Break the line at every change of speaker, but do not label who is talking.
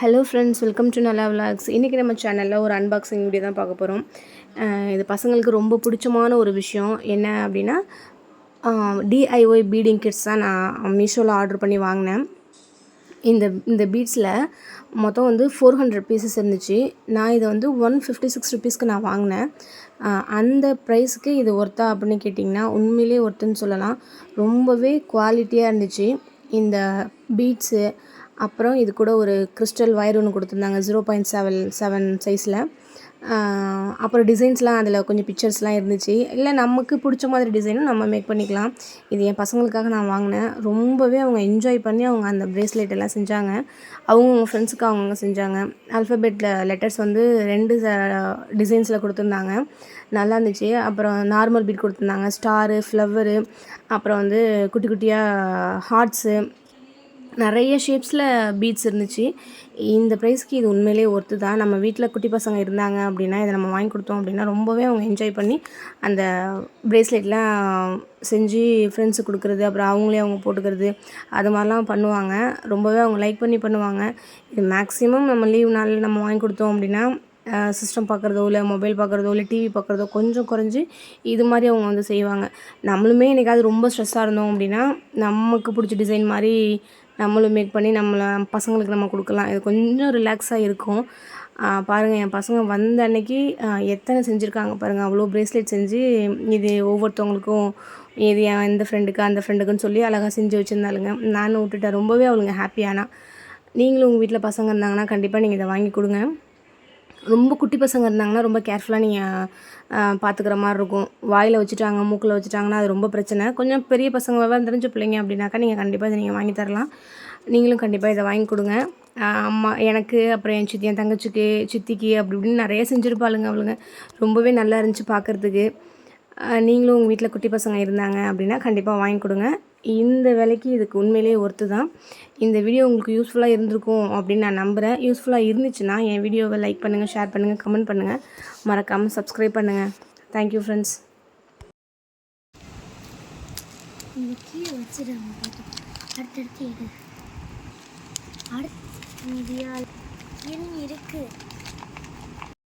Hello friends, welcome to நல்லா vlogs. இன்றைக்கி நம்ம சேனலில் ஒரு அன்பாக்சிங் வீடியோ தான் பார்க்க போகிறோம். இது பசங்களுக்கு ரொம்ப பிடிச்சமான ஒரு விஷயம் என்ன அப்படின்னா, டிஐஒய் பீடிங் கிட்ஸ் தான் நான் மீஷோவில் ஆர்டர் பண்ணி வாங்கினேன். இந்த பீட்ஸில் மொத்தம் வந்து 400 பீசஸ் இருந்துச்சு. நான் இதை வந்து 156 ருபீஸ்க்கு நான் வாங்கினேன். அந்த ப்ரைஸுக்கு இது ஒர்த்தா அப்படின்னு கேட்டிங்கன்னா உண்மையிலே ஒர்த்துன்னு சொல்லலாம். ரொம்பவே குவாலிட்டியாக இருந்துச்சு இந்த பீட்ஸு. அப்புறம் இது கூட ஒரு கிறிஸ்டல் வயர் ஒன்று கொடுத்துருந்தாங்க 0.7 சைஸில். அப்புறம் டிசைன்ஸ்லாம் அதில் கொஞ்சம் பிக்சர்ஸ்லாம் இருந்துச்சு. இல்லை நமக்கு பிடிச்ச மாதிரி டிசைனும் நம்ம மேக் பண்ணிக்கலாம். இது என் பசங்களுக்காக நான் வாங்கினேன். ரொம்பவே அவங்க என்ஜாய் பண்ணி அவங்க அந்த ப்ரேஸ்லெட் எல்லாம் செஞ்சாங்க. அவங்க ஃப்ரெண்ட்ஸுக்கு அவங்க செஞ்சாங்க. ஆல்ஃபபெட்டில் லெட்டர்ஸ் வந்து 2 டிசைன்ஸில் கொடுத்துருந்தாங்க. நல்லா இருந்துச்சு. அப்புறம் நார்மல் பீட் கொடுத்துருந்தாங்க, ஸ்டாரு, ஃப்ளவரு, அப்புறம் வந்து குட்டி குட்டியாக ஹார்ட்ஸு, நிறைய ஷேப்ஸில் பீட்ஸ் இருந்துச்சு. இந்த ப்ரைஸ்க்கு இது உண்மையிலே ஒர்த்து தான். நம்ம வீட்டில் குட்டி பசங்க இருந்தாங்க அப்படின்னா இதை நம்ம வாங்கி கொடுத்தோம் அப்படின்னா ரொம்பவே அவங்க என்ஜாய் பண்ணி அந்த ப்ரேஸ்லெட்லாம் செஞ்சு ஃப்ரெண்ட்ஸுக்கு கொடுக்குறது, அப்புறம் அவங்களே அவங்க போட்டுக்கிறது, அது மாதிரிலாம் பண்ணுவாங்க. ரொம்பவே அவங்க லைக் பண்ணி பண்ணுவாங்க. இது மேக்ஸிமம் நம்ம லீவ் நாளில் நம்ம வாங்கி கொடுத்தோம் அப்படின்னா சிஸ்டம் பார்க்குறதோ இல்லை மொபைல் பார்க்குறதோ இல்லை டிவி பார்க்குறதோ கொஞ்சம் குறைஞ்சி இது மாதிரி அவங்க வந்து செய்வாங்க. நம்மளுமே என்றைக்காவது ரொம்ப ஸ்ட்ரெஸ்ஸாக இருந்தோம் அப்படின்னா நமக்கு பிடிச்ச டிசைன் மாதிரி நம்மளும் மேக் பண்ணி பசங்களுக்கு நம்ம கொடுக்கலாம். இது கொஞ்சம் ரிலாக்ஸாக இருக்கும். பாருங்கள், என் பசங்க வந்த அன்னைக்கு எத்தனை செஞ்சுருக்காங்க பாருங்கள். அவ்வளோ ப்ரேஸ்லெட் செஞ்சு இது ஒவ்வொருத்தவங்களுக்கும் இது எந்த ஃப்ரெண்டுக்கு அந்த ஃப்ரெண்டுக்குன்னு சொல்லி அழகாக செஞ்சு வச்சுருந்தாளுங்க. நானும் விட்டுட்டேன். ரொம்பவே அவளுங்க ஹாப்பியானா. நீங்களும் உங்கள் வீட்டில் பசங்க இருந்தாங்கன்னா கண்டிப்பாக நீங்கள் இதை வாங்கி கொடுங்க. ரொம்ப குட்டி பசங்க இருந்தாங்கன்னா ரொம்ப கேர்ஃபுல்லாக நீங்கள் பார்த்துக்கிற மாதிரி இருக்கும். வாயில் வச்சுட்டாங்க, மூக்கில் வச்சுட்டாங்கன்னா அது ரொம்ப பிரச்சனை. கொஞ்சம் பெரிய பசங்க விவரம் தெரிஞ்ச பிள்ளைங்க அப்படின்னாக்கா நீங்கள் கண்டிப்பாக இதை நீங்கள் வாங்கி தரலாம். நீங்களும் கண்டிப்பாக இதை வாங்கி கொடுங்க. அம்மா எனக்கு, அப்புறம் என் தங்கச்சிக்கு, சித்திக்கு அப்படி இப்படின்னு நிறைய செஞ்சுருப்பாளுங்க அவளுங்க. ரொம்பவே நல்லா இருந்துச்சு பார்க்குறதுக்கு. நீங்களும் உங்கள் வீட்டில் குட்டி பசங்க இருந்தாங்க அப்படின்னா கண்டிப்பாக வாங்கி கொடுங்க. இந்த விலைக்கு இதுக்கு உண்மையிலேயே ஒர்த்து தான். இந்த வீடியோ உங்களுக்கு யூஸ்ஃபுல்லாக இருந்திருக்கும் அப்படின்னு நான் நம்புகிறேன். யூஸ்ஃபுல்லாக இருந்துச்சுன்னா என் வீடியோவை லைக் பண்ணுங்கள், ஷேர் பண்ணுங்கள், கமெண்ட் பண்ணுங்கள், மறக்காமல் சப்ஸ்கிரைப் பண்ணுங்கள். Thank you friends.
அடுத்தடுத்து இருக்கு.